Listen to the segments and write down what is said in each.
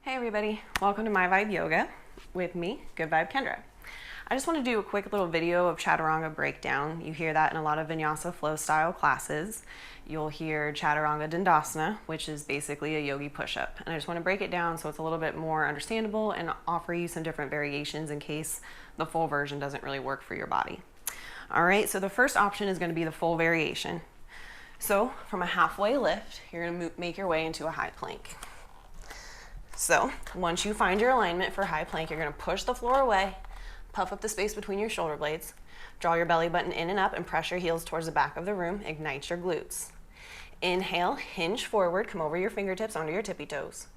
Hey everybody, welcome to My Vibe Yoga with me, Good Vibe Kendra. I just want to do a quick little video of Chaturanga breakdown. You hear that in a lot of Vinyasa flow style classes. You'll hear Chaturanga Dandasana, which is basically a yogi push-up. And I just want to break it down so it's a little bit more understandable and offer you some different variations in case the full version doesn't really work for your body. All right, so the first option is going to be the full variation. So from a halfway lift, you're going to make your way into a high plank. So once you find your alignment for high plank, you're going to push the floor away, puff up the space between your shoulder blades, draw your belly button in and up and press your heels towards the back of the room, ignite your glutes. Inhale, hinge forward, come over your fingertips onto your tippy toes.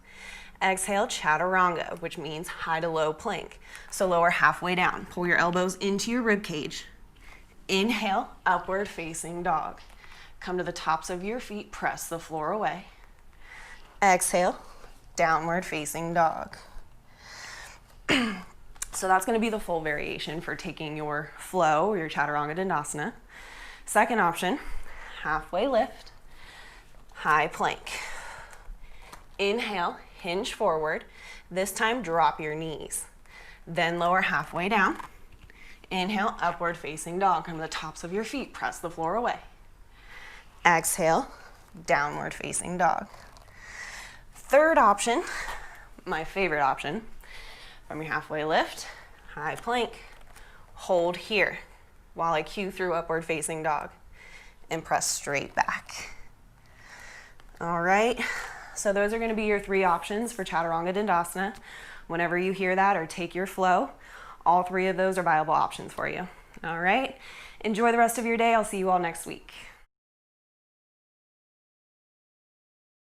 Exhale, Chaturanga, which means high to low plank. So lower halfway down, pull your elbows into your rib cage. Inhale, upward facing dog. Come to the tops of your feet, press the floor away. Exhale, downward facing dog. So that's going to be the full variation for taking your flow, your Chaturanga Dandasana. Second option, halfway lift, high plank. Inhale, hinge forward. This time drop your knees. Then lower halfway down. Inhale, upward facing dog. Come to the tops of your feet, press the floor away. Exhale, downward facing dog. Third option, my favorite option, from your halfway lift, high plank, hold here while I cue through upward facing dog and press straight back. All right, so those are going to be your three options for Chaturanga Dandasana. Whenever you hear that or take your flow, all three of those are viable options for you. All right, enjoy the rest of your day. I'll see you all next week.